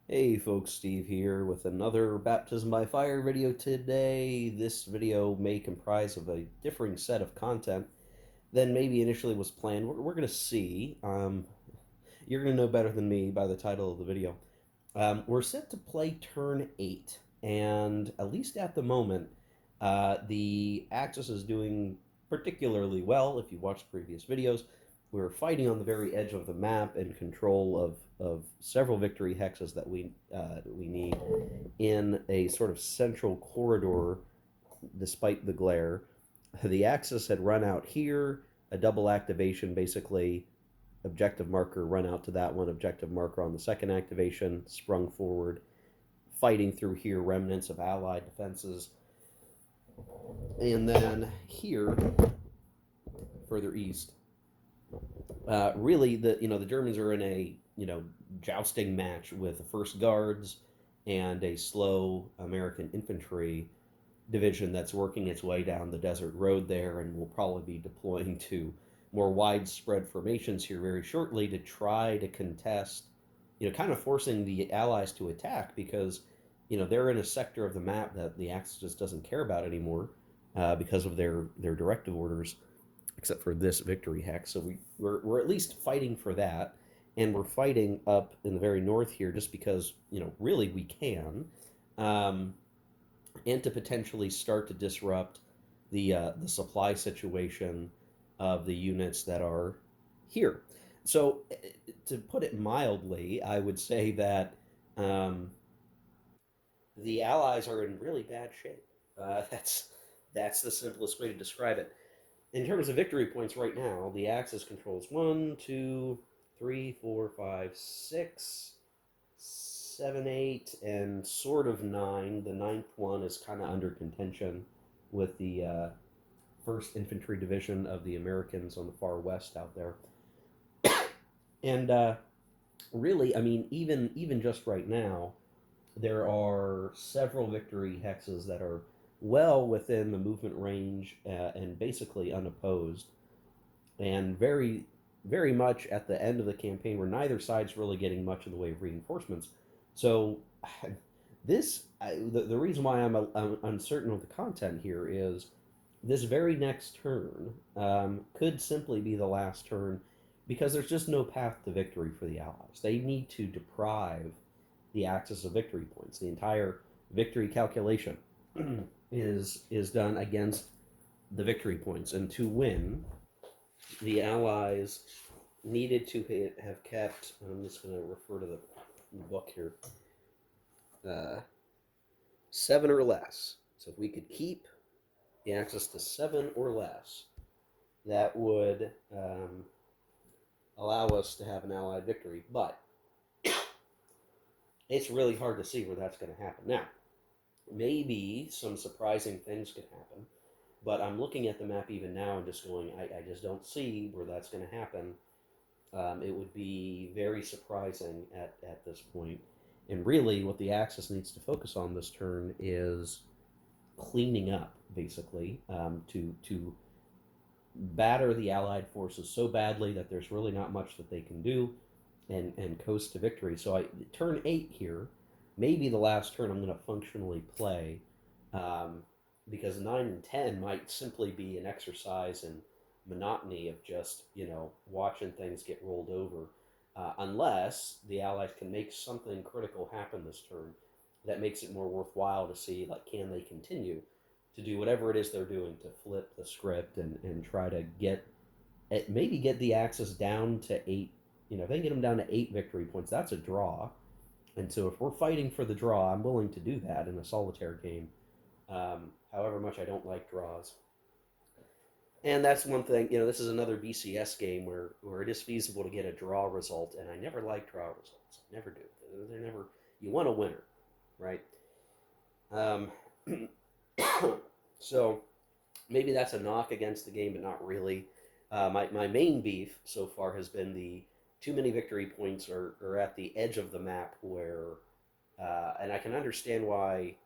Hey folks, Steve here with another Baptism by Fire video today. This video may comprise of a differing set of content than maybe initially was planned. We're going to see. You're going to know better than me by the title of the video. We're set to play turn 8, and at least at the moment, the Axis is doing particularly well. If you watched previous videos, we're fighting on the very edge of the map in control of several victory hexes that we need in a sort of central corridor despite the glare. The Axis had run out here, a double activation basically objective marker, run out to that one, objective marker on the second activation, sprung forward, fighting through here, remnants of allied defenses. And then here, further east, really the Germans are in a jousting match with the First Guards and a slow American infantry division that's working its way down the desert road there, and will probably be deploying to more widespread formations here very shortly to try to contest, kind of forcing the Allies to attack because, they're in a sector of the map that the Axis just doesn't care about anymore because of their directive orders, except for this victory hex. So we're at least fighting for that, and we're fighting up in the very north here just because, really we can. Um, and to potentially start to disrupt the supply situation of the units that are here. So, to put it mildly, I would say that um, the Allies are in really bad shape. That's the simplest way to describe it. In terms of victory points, right now, the Axis controls one, two, three, four, five, six, seven, eight, and sort of nine. The ninth one is kind of under contention with the First Infantry Division of the Americans on the far west out there. And really, I mean, even just right now, there are several victory hexes that are well within the movement range and basically unopposed, and very much at the end of the campaign where neither side's really getting much in the way of reinforcements. So the reason why I'm uncertain of the content here is this very next turn could simply be the last turn because there's just no path to victory for the Allies. They need to deprive the Axis of victory points. The entire victory calculation is done against the victory points, and to win, the Allies needed to have kept. I'm just going to refer to the book here. Uh, 7 or less. So if we could keep the Axis to 7 or less, that would allow us to have an Allied victory. But it's really hard to see where that's going to happen. Now, maybe some surprising things could happen, but I'm looking at the map even now and just going, I just don't see where that's going to happen. It would be very surprising at this point. And really, what the Axis needs to focus on this turn is cleaning up, basically, to batter the Allied forces so badly that there's really not much that they can do, and coast to victory. So turn 8 here, maybe the last turn I'm going to functionally play, um, because 9 and 10 might simply be an exercise in monotony of just, watching things get rolled over, unless the Allies can make something critical happen this turn that makes it more worthwhile to see, like, can they continue to do whatever it is they're doing to flip the script and try to maybe get the Axis down to 8. If they can get them down to 8 victory points, that's a draw. And so if we're fighting for the draw, I'm willing to do that in a solitaire game. However much I don't like draws. And that's one thing, this is another BCS game where it is feasible to get a draw result, and I never like draw results. I never do. They're never, you want a winner, right? Um, so maybe that's a knock against the game, but not really. My main beef so far has been the too many victory points are at the edge of the map where, and I can understand why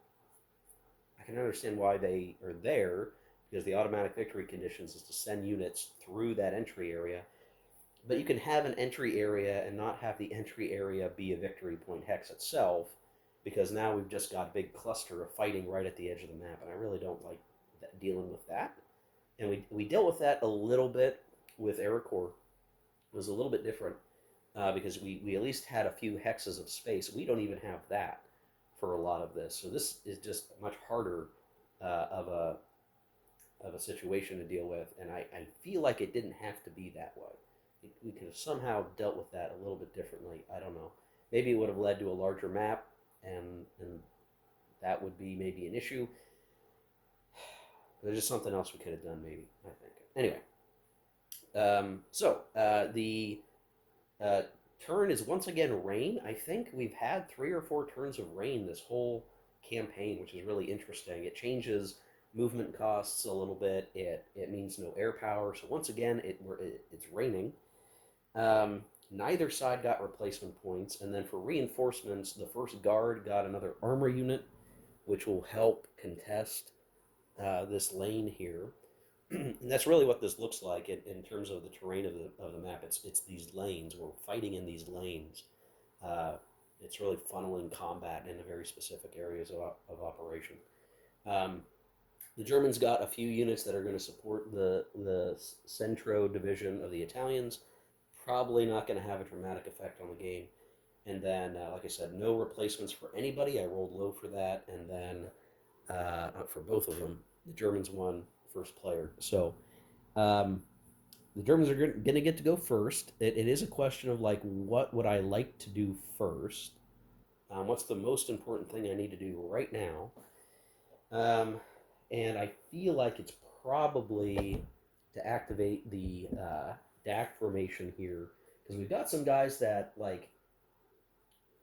they are there, because the automatic victory conditions is to send units through that entry area. but you can have an entry area and not have the entry area be a victory point hex itself, because now we've just got a big cluster of fighting right at the edge of the map, and I really don't like dealing with that. And we dealt with that a little bit with AeroCore. It was a little bit different because we at least had a few hexes of space. We don't even have that for a lot of this, so this is just much harder of a situation to deal with, and I feel like it didn't have to be that way. We could have somehow dealt with that a little bit differently. I don't know. Maybe it would have led to a larger map, and that would be maybe an issue. There's just something else we could have done, maybe. I think. Anyway, the turn is once again rain. I think we've had 3 or 4 turns of rain this whole campaign, which is really interesting. It changes movement costs a little bit. It means no air power. So once again, it's raining. Neither side got replacement points, and then for reinforcements, the first guard got another armor unit, which will help contest this lane here. And that's really what this looks like in terms of the terrain of the map. It's these lanes. We're fighting in these lanes. Uh, it's really funneling combat into very specific areas of operation. Um, the Germans got a few units that are going to support the Centro division of the Italians. Probably not going to have a dramatic effect on the game. And then, like I said, no replacements for anybody. I rolled low for that, and then for both of them, the Germans won first player. So the Germans are going to get to go first. It is a question of like, what would I like to do first? What's the most important thing I need to do right now? And I feel like it's probably to activate the DAC formation here, because we've got some guys that like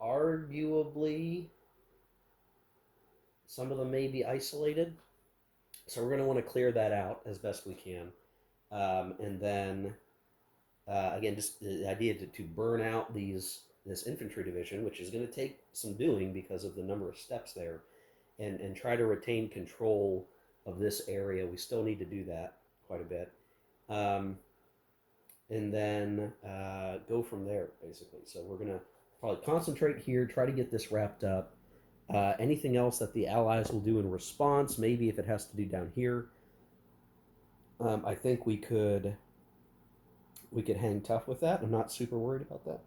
arguably some of them may be isolated, so we're going to want to clear that out as best we can. And then again, just the idea to burn out this infantry division, which is going to take some doing because of the number of steps there, and try to retain control of this area. We still need to do that quite a bit. And then go from there, basically. So we're going to probably concentrate here, try to get this wrapped up. Anything else that the Allies will do in response, maybe if it has to do down here, I think we could hang tough with that. I'm not super worried about that.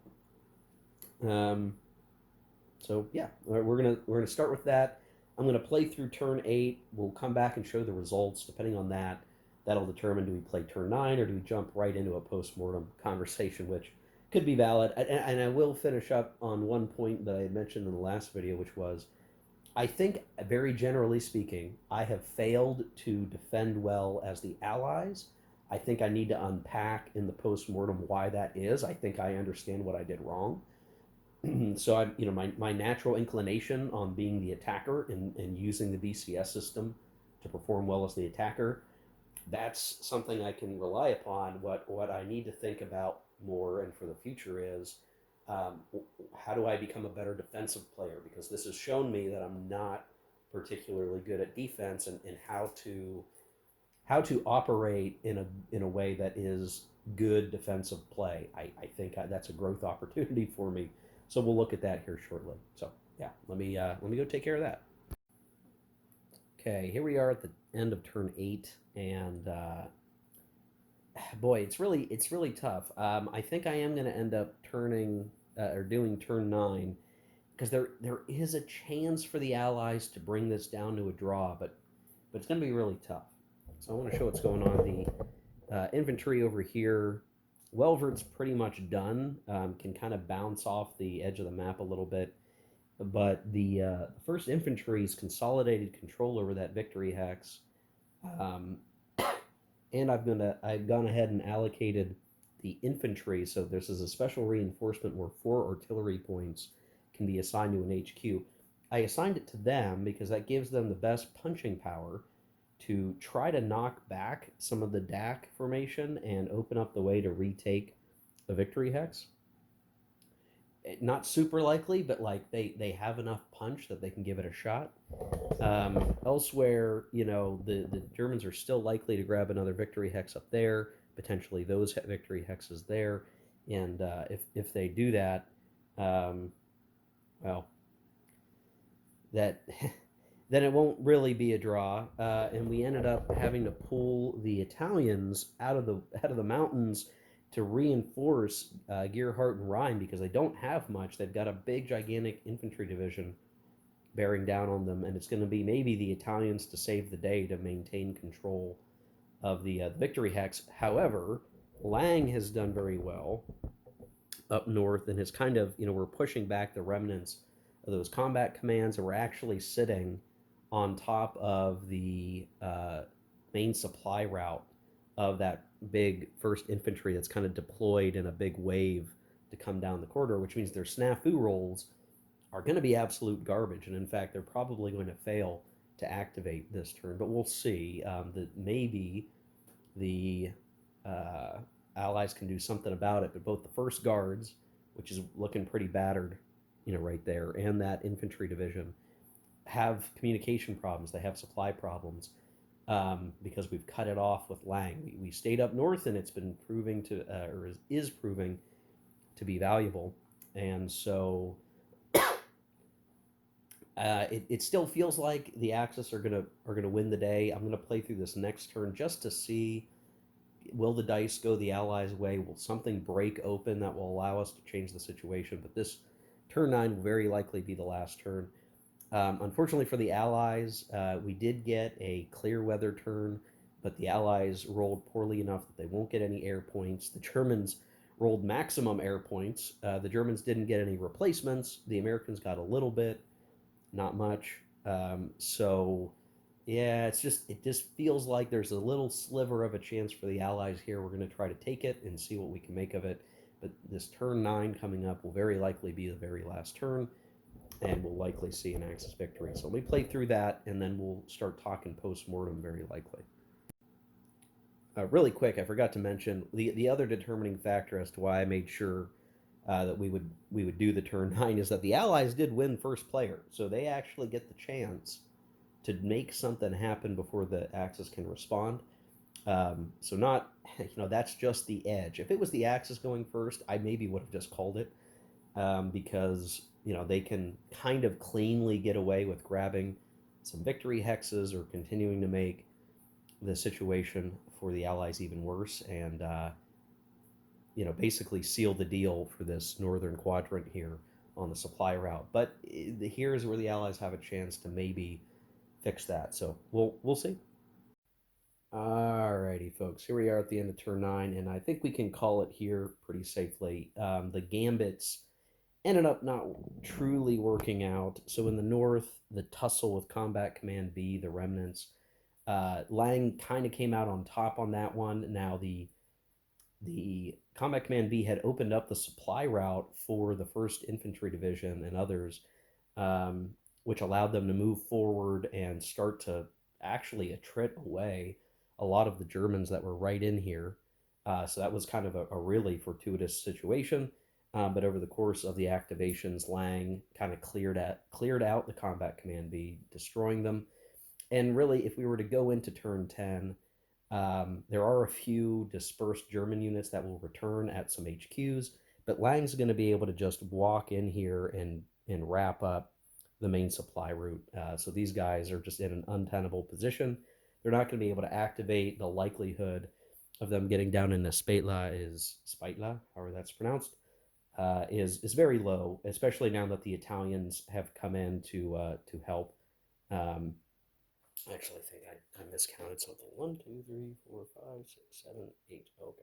So yeah, we're gonna start with that. I'm gonna play through turn 8. We'll come back and show the results. Depending on that, that'll determine, do we play turn 9 or do we jump right into a post-mortem conversation, which could be valid. And I will finish up on one point that I had mentioned in the last video, which was, I think, very generally speaking, I have failed to defend well as the Allies. I think I need to unpack in the post-mortem why that is. I think I understand what I did wrong. So my natural inclination on being the attacker and using the BCS system to perform well as the attacker, that's something I can rely upon. What I need to think about more and for the future is, how do I become a better defensive player? Because this has shown me that I'm not particularly good at defense, and how to operate in a way that is good defensive play. I think that's a growth opportunity for me. So we'll look at that here shortly. So yeah, let me go take care of that. Okay, here we are at the end of turn 8, and boy, it's really tough. I think I am going to end up turning or doing turn 9, because there is a chance for the Allies to bring this down to a draw, but it's going to be really tough. So I want to show what's going on. The infantry over here, Welvert's pretty much done. Can kind of bounce off the edge of the map a little bit, but the first infantry's consolidated control over that victory hex. And I've gone ahead and allocated the infantry. So this is a special reinforcement where 4 artillery points can be assigned to an HQ. I assigned it to them because that gives them the best punching power to try to knock back some of the DAC formation and open up the way to retake a victory hex. Not super likely, but like they have enough punch that they can give it a shot. Elsewhere, the Germans are still likely to grab another victory hex up there, potentially those victory hexes there. And if they do that, um, well, that then it won't really be a draw. And we ended up having to pull the Italians out of the mountains to reinforce Gerhardt and Rhine because they don't have much. They've got a big, gigantic infantry division bearing down on them, and it's going to be maybe the Italians to save the day to maintain control of the victory hex. However, Lang has done very well up north and has kind of, we're pushing back the remnants of those combat commands, and we're actually sitting on top of the main supply route of that big first infantry that's kind of deployed in a big wave to come down the corridor, which means their snafu rolls are going to be absolute garbage. And in fact, they're probably going to fail to activate this turn. But we'll see. That maybe the uh, allies can do something about it. But both the first guards, which is looking pretty battered, right there, and that infantry division have communication problems. They have supply problems because we've cut it off with Lang. We stayed up north, and it's been proving to, or is proving to be valuable. And so it still feels like the Axis are gonna win the day. I'm gonna play through this next turn just to see, will the dice go the Allies' way? Will something break open that will allow us to change the situation? But this turn 9 will very likely be the last turn. Unfortunately for the Allies, we did get a clear weather turn, but the Allies rolled poorly enough that they won't get any air points. The Germans rolled maximum air points. The Germans didn't get any replacements. The Americans got a little bit, not much. So yeah, it just feels like there's a little sliver of a chance for the Allies here. We're going to try to take it and see what we can make of it. But this turn 9 coming up will very likely be the very last turn, and we'll likely see an Axis victory. So let me play through that, and then we'll start talking post-mortem very likely. Really quick, I forgot to mention the other determining factor as to why I made sure that we would do the turn 9 is that the Allies did win first player, so they actually get the chance to make something happen before the Axis can respond. So not, that's just the edge. If it was the Axis going first, I maybe would have just called it, because they can kind of cleanly get away with grabbing some victory hexes or continuing to make the situation for the Allies even worse, and basically seal the deal for this northern quadrant here on the supply route. But here's where the Allies have a chance to maybe fix that. So we'll see. Alrighty, folks. Here we are at the end of turn 9, and I think we can call it here pretty safely. The gambits ended up not truly working out. So in the north, the tussle with Combat Command B, the remnants, Lang kind of came out on top on that one. Now the Combat Command B had opened up the supply route for the 1st Infantry Division and others, which allowed them to move forward and start to actually attrit away a lot of the Germans that were right in here. So that was kind of a really fortuitous situation. But over the course of the activations, Lang kind of cleared out the Combat Command B, destroying them. And really, if we were to go into turn 10, there are a few dispersed German units that will return at some HQs, but Lang's going to be able to just walk in here and wrap up the main supply route. So these guys are just in an untenable position. They're not going to be able to activate. The likelihood of them getting down into Spitla, however that's pronounced, is very low, especially now that the Italians have come in to help. Actually, I think I miscounted something. 1, 2, 3, 4, 5, 6, 7, 8. Okay.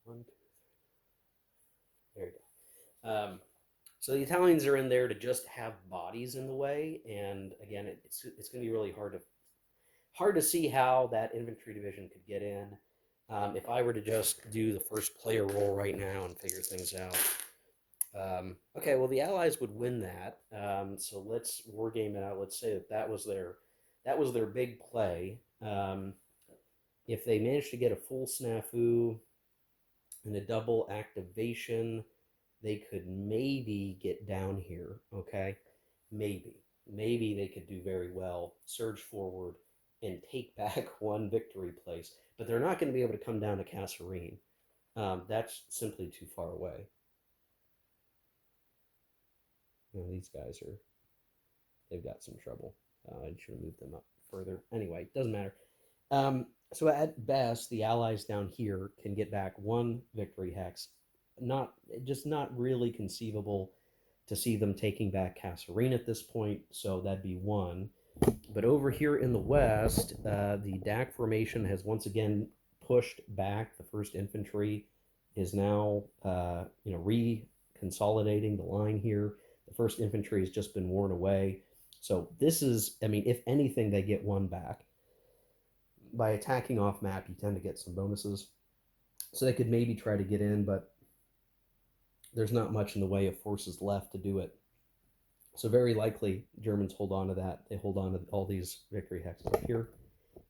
1, 2, 3. There you go. So the Italians are in there to just have bodies in the way, and again, it's going to be really hard to see how that infantry division could get in. If I were to just do the first player roll right now and figure things out. Okay, well the Allies would win that. So let's wargame it out. Let's say that was their big play. If they manage to get a full snafu and a double activation, they could maybe get down here. Okay, maybe they could do very well, surge forward, and take back one victory place. But they're not going to be able to come down to Kasserine. That's simply too far away. These guys are, they've got some trouble. I should have moved them up further. Anyway, doesn't matter. So at best, the allies down here can get back one victory hex. Not just not really conceivable to see them taking back Kasserine at this point. So that'd be one. But over here in the west, the DAC formation has once again pushed back. The first infantry is now, reconsolidating the line here. The first infantry has just been worn away. So this is, I mean, if anything, they get one back. By attacking off map, you tend to get some bonuses. So they could maybe try to get in, but there's not much in the way of forces left to do it. So very likely Germans hold on to that. They hold on to all these victory hexes up here.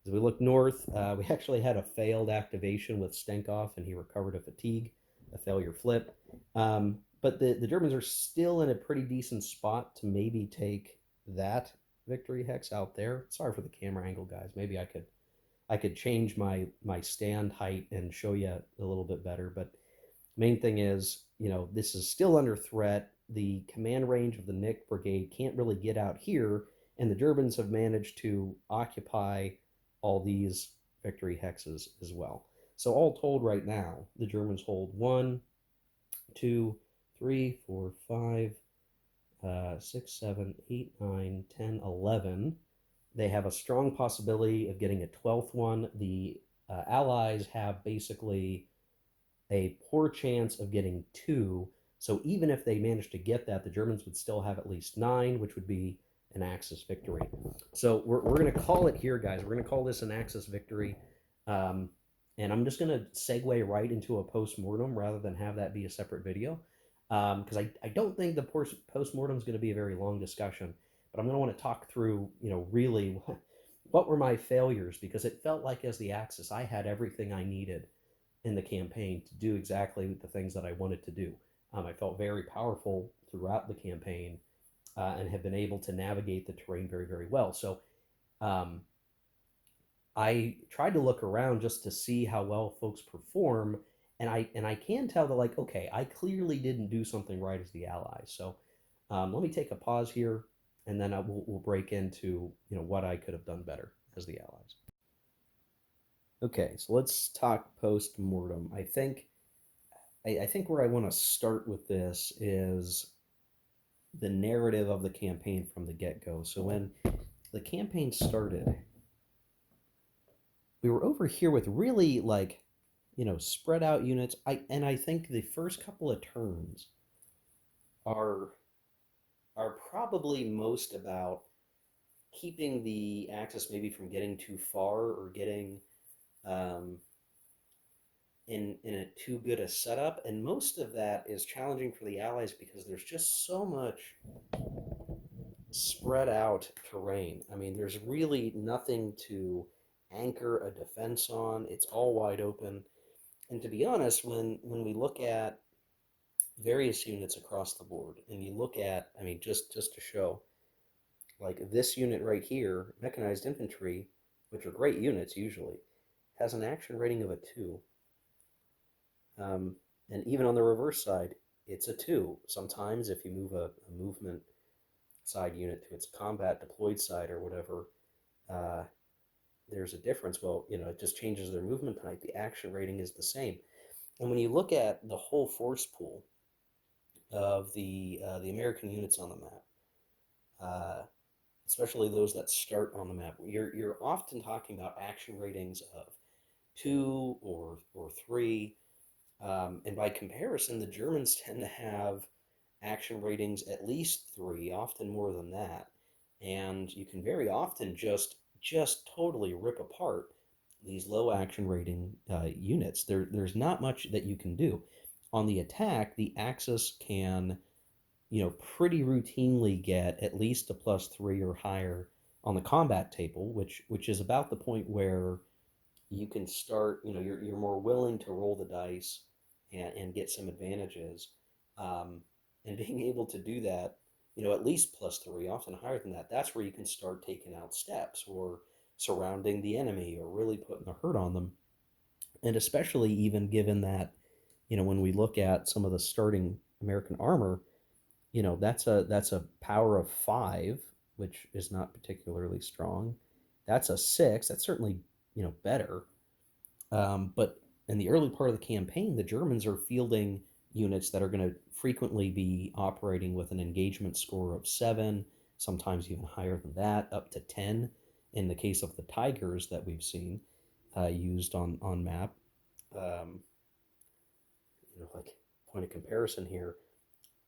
As we look north, we actually had a failed activation with Stenkov, and he recovered a fatigue, a failure flip. But the Germans are still in a pretty decent spot to maybe take that victory hex out there. Sorry for the camera angle, guys. Maybe I could change my stand height and show you a little bit better. But main thing is, this is still under threat. The command range of the Nick Brigade can't really get out here, and the Germans have managed to occupy all these victory hexes as well. So all told, right now, the Germans hold 1, 2, 3, 4, 5, 6, 7, 8, 9, 10, 11. They have a strong possibility of getting a 12th one. The Allies have basically a poor chance of getting 2. So even if they managed to get that, the Germans would still have at least 9, which would be an Axis victory. So we're going to call it here, guys. We're going to call this an Axis victory. Um, and I'm just going to segue right into a post-mortem rather than have that be a separate video. Because I don't think the post-mortem is going to be a very long discussion. But I'm going to want to talk through, really what were my failures, because it felt like as the Axis, I had everything I needed in the campaign to do exactly the things that I wanted to do. I felt very powerful throughout the campaign, and have been able to navigate the terrain very, very well. So um, I tried to look around just to see how well folks perform, and I can tell that, like, okay, I clearly didn't do something right as the Allies. So let me take a pause here, and then we'll break into what I could have done better as the Allies. Okay, so let's talk post mortem. I think where I want to start with this is the narrative of the campaign from the get go. So when the campaign started, we were over here with really, like, spread out units. I think the first couple of turns are are probably most about keeping the Axis maybe from getting too far or getting um, in a too good a setup, and most of that is challenging for the Allies because there's just so much spread out terrain. I mean, there's really nothing to anchor a defense on. It's all wide open. And to be honest, when we look at various units across the board, and you look at, I mean, just to show, like this unit right here, mechanized infantry, which are great units usually, has an action rating of a 2. And even on the reverse side, it's a 2. Sometimes if you move a movement side unit to its combat deployed side or whatever, uh, there's a difference. Well, it just changes their movement type. The action rating is the same. And when you look at the whole force pool of the American units on the map, uh, especially those that start on the map, you're often talking about action ratings of 2 or 3. And by comparison, the Germans tend to have action ratings at least 3, often more than that. And you can very often just totally rip apart these low action rating units. There's not much that you can do. On the attack, the Axis can, pretty routinely get at least a +3 or higher on the combat table, which is about the point where you can start, you're more willing to roll the dice and get some advantages. And being able to do that, at least +3, often higher than that, that's where you can start taking out steps or surrounding the enemy or really putting the hurt on them. And especially even given that When we look at some of the starting American armor, that's a power of 5, which is not particularly strong. That's a 6. That's certainly better. But in the early part of the campaign, the Germans are fielding units that are going to frequently be operating with an engagement score of 7, sometimes even higher than that, up to 10 in the case of the Tigers that we've seen used on map. Um, like point of comparison here,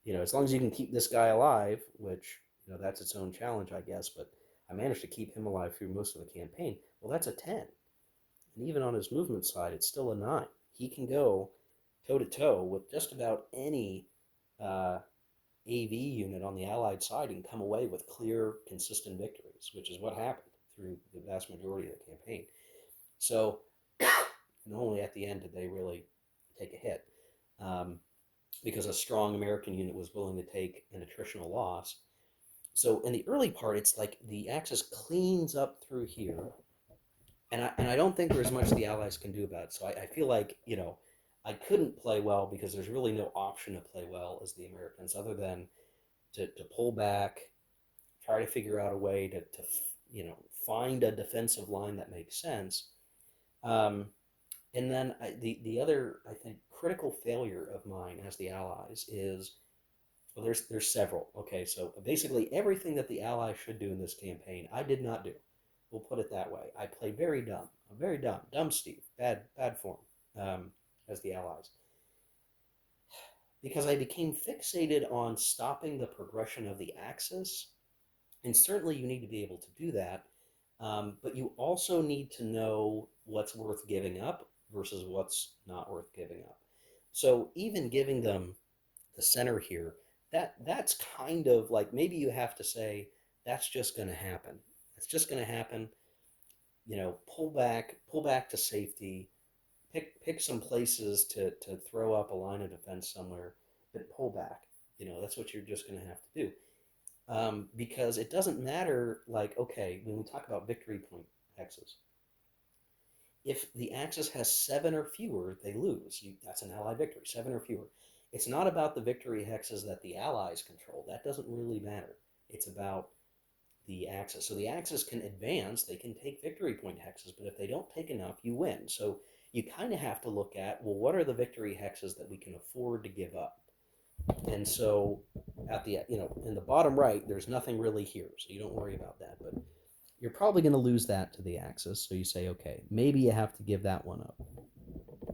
as long as you can keep this guy alive, which that's its own challenge, I guess. But I managed to keep him alive through most of the campaign. Well, that's a 10, and even on his movement side, it's still a 9. He can go toe to toe with just about any uh, AV unit on the Allied side and come away with clear, consistent victories, which is what happened through the vast majority of the campaign. So, and only at the end did they really take a hit. Um, because a strong American unit was willing to take an attritional loss. So in the early part, it's like the Axis cleans up through here, and I don't think there's much the Allies can do about it. So I feel like I couldn't play well because there's really no option to play well as the Americans other than to pull back, try to figure out a way to find a defensive line that makes sense. Um, and then the other, I think, critical failure of mine as the Allies is, well, there's several. Okay, so basically everything that the Allies should do in this campaign, I did not do. We'll put it that way. I played very dumb. I'm very dumb. Dumb Steve. Bad form as the Allies. Because I became fixated on stopping the progression of the Axis. And certainly you need to be able to do that. But you also need to know what's worth giving up versus what's not worth giving up. So even giving them the center here, that's kind of like, maybe you have to say that's just going to happen. It's just going to happen. Pull back to safety. Pick some places to throw up a line of defense somewhere, but pull back. That's what you're just going to have to do. Because it doesn't matter. Like, okay, when we talk about victory point hexes, if the Axis has 7 or fewer, they lose. That's an Allied victory, 7 or fewer. It's not about the victory hexes that the Allies control. That doesn't really matter. It's about the Axis. So the Axis can advance, they can take victory point hexes, but if they don't take enough, you win. So you kind of have to look at, well, what are the victory hexes that we can afford to give up? And so at the in the bottom right, there's nothing really here, so you don't worry about that. But you're probably going to lose that to the Axis. So you say, okay, maybe you have to give that one up.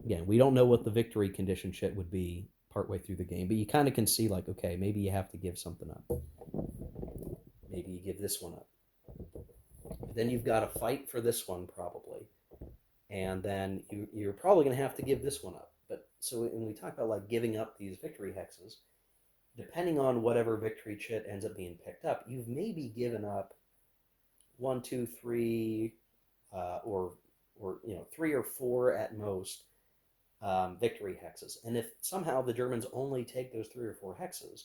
Again, we don't know what the victory condition shit would be partway through the game, but you kind of can see, like, okay, maybe you have to give something up. Maybe you give this one up. But then you've got to fight for this one probably, and then you're probably going to have to give this one up. But so when we talk about like giving up these victory hexes, depending on whatever victory chit ends up being picked up, you've maybe given up one, two, three, or 3 or 4 at most victory hexes. And if somehow the Germans only take those 3 or 4 hexes,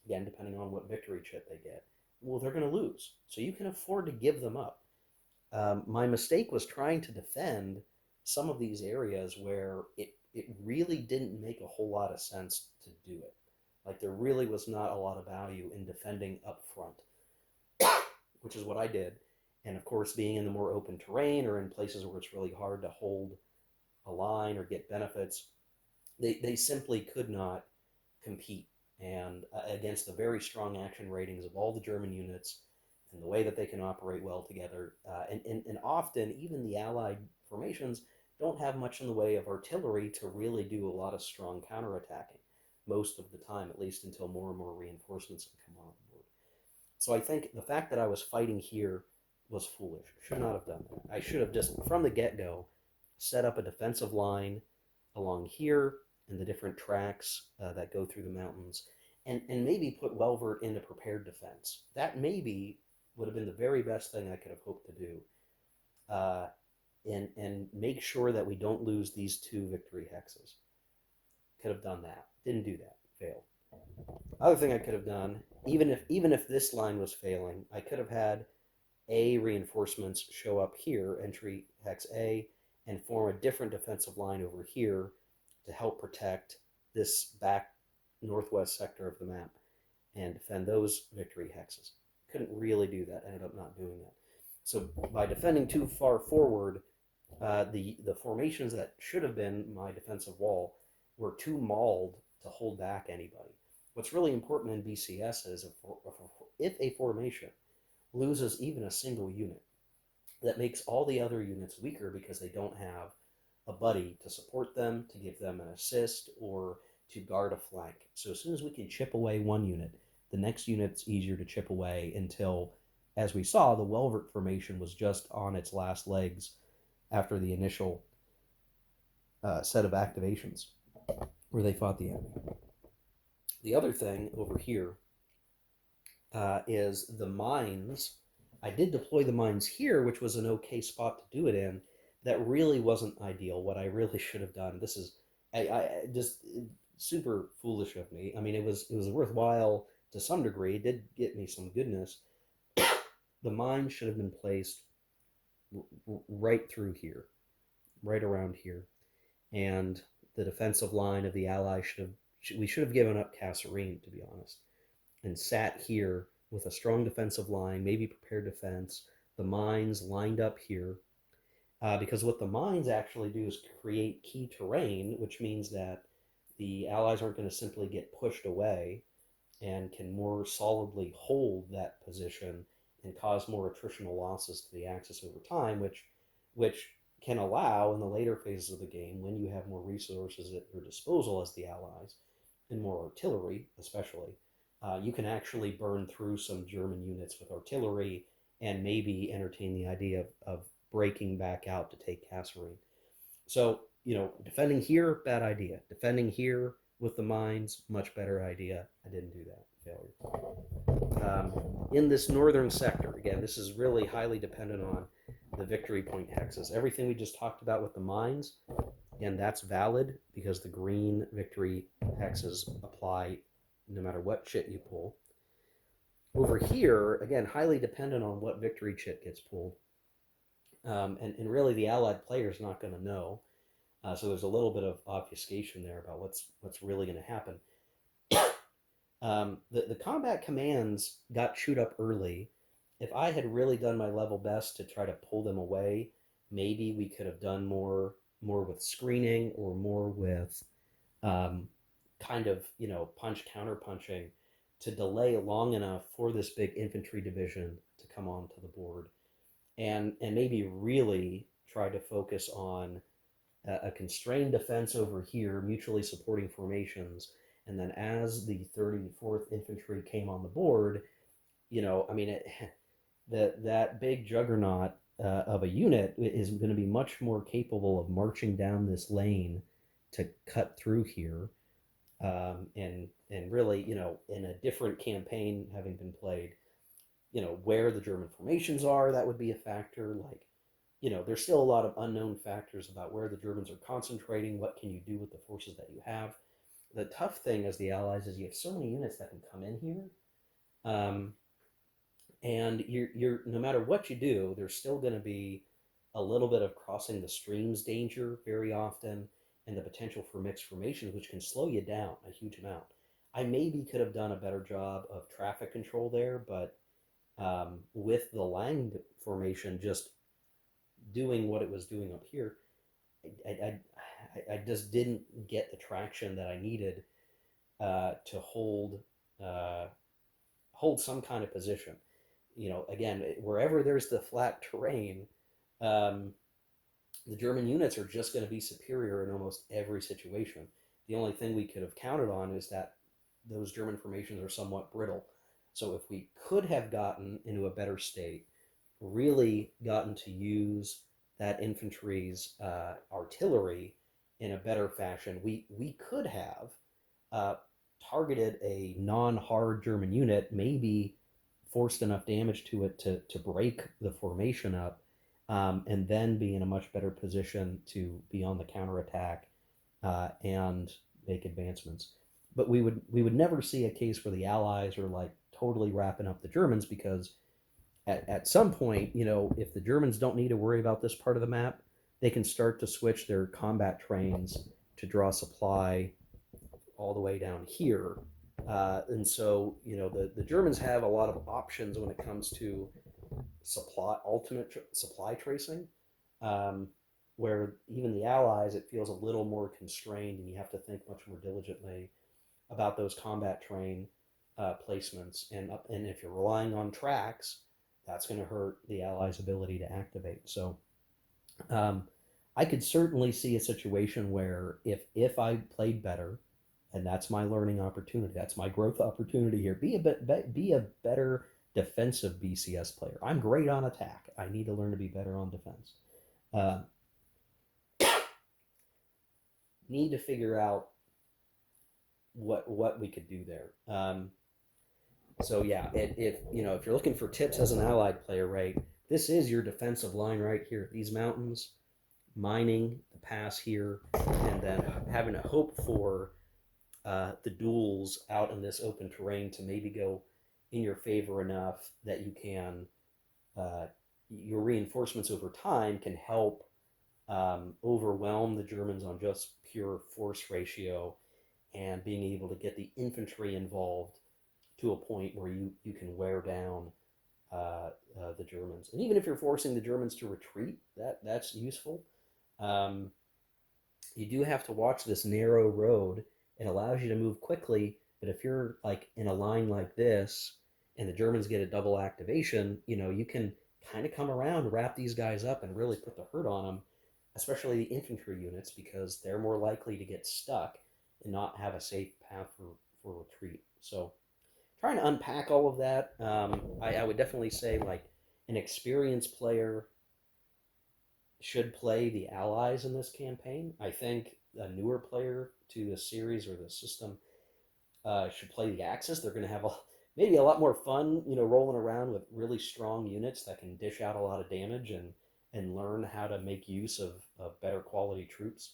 again depending on what victory chit they get, well, they're going to lose. So you can afford to give them up. My mistake was trying to defend some of these areas where it really didn't make a whole lot of sense to do it. Like, there really was not a lot of value in defending up front, which is what I did. And of course, being in the more open terrain or in places where it's really hard to hold a line or get benefits, they simply could not compete. And against the very strong action ratings of all the German units and the way that they can operate well together, and often even the Allied formations don't have much in the way of artillery to really do a lot of strong counterattacking most of the time, at least until more and more reinforcements can come on board. So I think the fact that I was fighting here was foolish. Should not have done that. I should have just, from the get-go, set up a defensive line along here and the different tracks that go through the mountains, and maybe put Welvert into prepared defense. That maybe would have been the very best thing I could have hoped to do, uh, and make sure that we don't lose these 2 victory hexes. Could have done that. Didn't do that. Failed. Other thing I could have done, even if this line was failing, I could have had A reinforcements show up here, entry hex A, and form a different defensive line over here to help protect this back northwest sector of the map and defend those victory hexes. Couldn't really do that, ended up not doing that. So by defending too far forward, the formations that should have been my defensive wall were too mauled to hold back anybody. What's really important in BCS is if a formation loses even a single unit, that makes all the other units weaker because they don't have a buddy to support them, to give them an assist, or to guard a flank. So as soon as we can chip away one unit, the next unit's easier to chip away until, as we saw, the Welvert formation was just on its last legs after the initial set of activations where they fought the enemy. The other thing over here is the mines. I did deploy the mines here, which was an okay spot to do it in. That really wasn't ideal. What I really should have done. This is, I just super foolish of me. I mean, it was worthwhile to some degree. It did get me some goodness. The mines should have been placed right through here, right around here, and the defensive line of the Allies we should have given up Kasserine, to be honest, and sat here with a strong defensive line, maybe prepared defense, the mines lined up here. Because what the mines actually do is create key terrain, which means that the Allies aren't going to simply get pushed away and can more solidly hold that position and cause more attritional losses to the Axis over time, which can allow in the later phases of the game, when you have more resources at your disposal as the Allies, and more artillery especially, you can actually burn through some German units with artillery and maybe entertain the idea of breaking back out to take Kasserine. So, defending here, bad idea. Defending here with the mines, much better idea. I didn't do that. Failure. In this northern sector, again, this is really highly dependent on the victory point hexes. Everything we just talked about with the mines, and that's valid because the green victory hexes apply no matter what chit you pull. Over here, again, highly dependent on what victory chit gets pulled. And really the Allied player is not going to know. So there's a little bit of obfuscation there about what's really going to happen. The combat commands got chewed up early. If I had really done my level best to try to pull them away, maybe we could have done more with screening or more with kind of punch counter punching to delay long enough for this big infantry division to come onto the board, and maybe really try to focus on a constrained defense over here, mutually supporting formations, and then as the 34th Infantry came on the board, that big juggernaut of a unit is going to be much more capable of marching down this lane to cut through here, and really, in a different campaign having been played, where the German formations are, that would be a factor. Like, there's still a lot of unknown factors about where the Germans are concentrating. What can you do with the forces that you have? The tough thing as the Allies is you have so many units that can come in here, and you're no matter what you do, there's still going to be a little bit of crossing the streams danger very often, and the potential for mixed formations, which can slow you down a huge amount. I maybe could have done a better job of traffic control there, but with the Lang formation just doing what it was doing up here, I just didn't get the traction that I needed to hold some kind of position. Again, wherever there's the flat terrain, the German units are just going to be superior in almost every situation. The only thing we could have counted on is that those German formations are somewhat brittle. So if we could have gotten into a better state, really gotten to use that infantry's artillery in a better fashion, we could have targeted a non-hard German unit, maybe forced enough damage to it to break the formation up, and then be in a much better position to be on the counterattack and make advancements. But we would never see a case where the Allies are like totally wrapping up the Germans, because at some point, if the Germans don't need to worry about this part of the map, they can start to switch their combat trains to draw supply all the way down here. And so, the Germans have a lot of options when it comes to supply tracing, um, where even the Allies, it feels a little more constrained, and you have to think much more diligently about those combat train placements. And if you're relying on tracks, that's going to hurt the Allies' ability to activate. So um, I could certainly see a situation where if I played better, and that's my learning opportunity, that's my growth opportunity here. Be a better defensive BCS player. I'm great on attack. I need to learn to be better on defense. Uh, Need to figure out what we could do there. So yeah, if you're looking for tips as an allied player, right, this is your defensive line right here. These mountains, mining the pass here, and then having to hope for the duels out in this open terrain to maybe go in your favor enough that you can your reinforcements over time can help overwhelm the Germans on just pure force ratio and being able to get the infantry involved to a point where you can wear down the Germans. And even if you're forcing the Germans to retreat, that's useful. Um, you do have to watch this narrow road. It allows you to move quickly, but if you're like in a line like this and the Germans get a double activation, you can kind of come around, wrap these guys up, and really put the hurt on them, especially the infantry units, because they're more likely to get stuck and not have a safe path for retreat. So trying to unpack all of that, I would definitely say like an experienced player should play the allies in this campaign. I think a newer player to the series or the system should play the Axis. They're going to have maybe a lot more fun, rolling around with really strong units that can dish out a lot of damage and learn how to make use of better quality troops,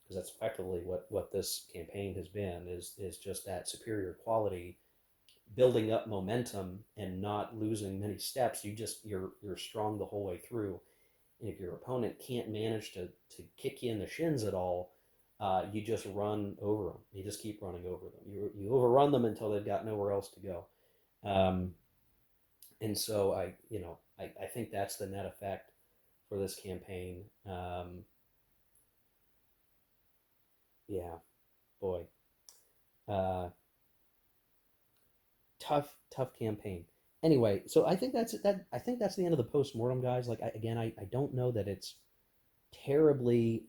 because that's effectively what this campaign has been is just that superior quality, building up momentum and not losing many steps. You're strong the whole way through. And if your opponent can't manage to kick you in the shins at all, you just run over them. You just keep running over them. You overrun them until they've got nowhere else to go. Um, and so I think that's the net effect for this campaign. Yeah, boy, uh, tough campaign. Anyway, so I think that's that. I think that's the end of the post-mortem, guys. Like I don't know that it's terribly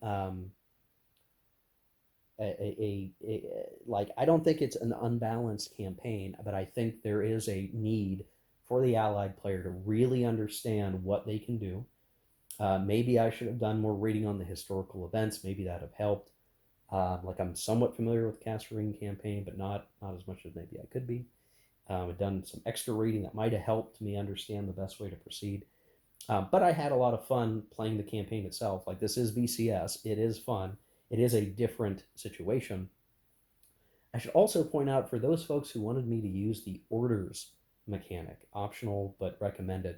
like I don't think it's an unbalanced campaign, but I think there is a need for the allied player to really understand what they can do. Maybe I should have done more reading on the historical events. Maybe that have helped. Like I'm somewhat familiar with the Kasserine campaign, but not as much as maybe I could be. I've done some extra reading that might have helped me understand the best way to proceed. But I had a lot of fun playing the campaign itself. Like this is BCS, it is fun. It is a different situation. I should also point out for those folks who wanted me to use the orders mechanic, optional but recommended.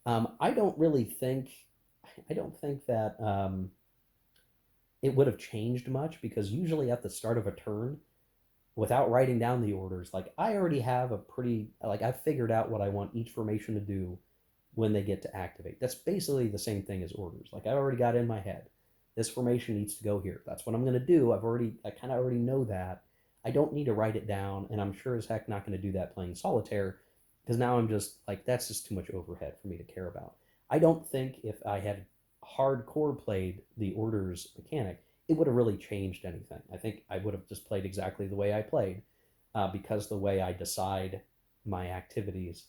I don't really think I don't think that it would have changed much, because usually at the start of a turn, without writing down the orders, like I already have a pretty like I've figured out what I want each formation to do when they get to activate. That's basically the same thing as orders. Like I already got in my head, this formation needs to go here. That's what I'm going to do. I kind of already know that. I don't need to write it down, and I'm sure as heck not going to do that playing solitaire, because now I'm just like that's just too much overhead for me to care about. I don't think if I had hardcore played the orders mechanic, it would have really changed anything. I think I would have just played exactly the way I played, because the way I decide my activities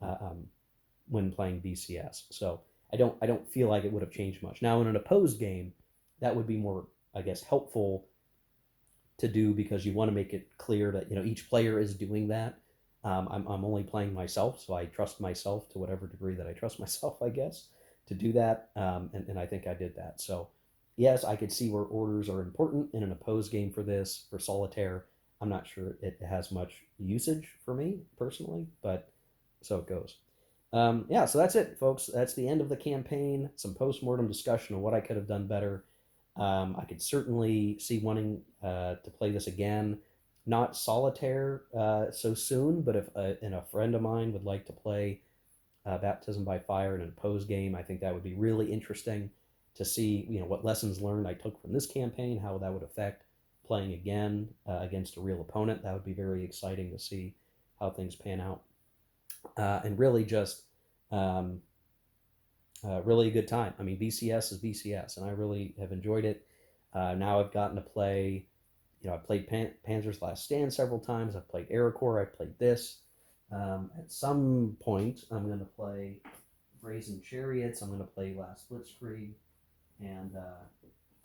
uh, um, when playing BCS. So I don't feel like it would have changed much. Now in an opposed game, that would be more, I guess, helpful to do, because you want to make it clear that each player is doing that. I'm only playing myself, so I trust myself to whatever degree that I trust myself, I guess, to do that. And I think I did that. So yes, I could see where orders are important in an opposed game for this. For solitaire, I'm not sure it has much usage for me personally, but so it goes. Yeah, so that's it, folks. That's the end of the campaign. Some post-mortem discussion of what I could have done better. I could certainly see wanting to play this again. Not solitaire so soon, but if and a friend of mine would like to play Baptism by Fire in an opposed game, I think that would be really interesting to see, what lessons learned I took from this campaign, how that would affect playing again against a real opponent. That would be very exciting to see how things pan out. And really just um, really a good time. I mean, BCS is BCS, and I really have enjoyed it. Now I've gotten to play, I've played Panzer's Last Stand several times. I've played AeroCorps. I've played this. At some point, I'm going to play Brazen Chariots. I'm going to play Last Blitzkrieg, and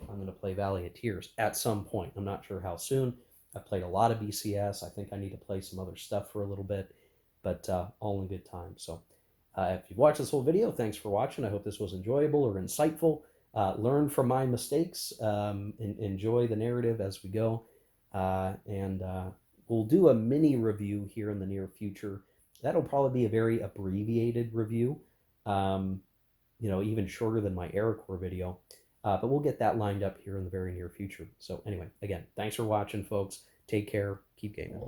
I'm going to play Valley of Tears at some point. I'm not sure how soon. I've played a lot of BCS. I think I need to play some other stuff for a little bit, but all in good time. So if you've watched this whole video, thanks for watching. I hope this was enjoyable or insightful. Learn from my mistakes. Enjoy the narrative as we go. And we'll do a mini review here in the near future. That'll probably be a very abbreviated review, even shorter than my AeroCorps video. But we'll get that lined up here in the very near future. So anyway, again, thanks for watching, folks. Take care. Keep gaming.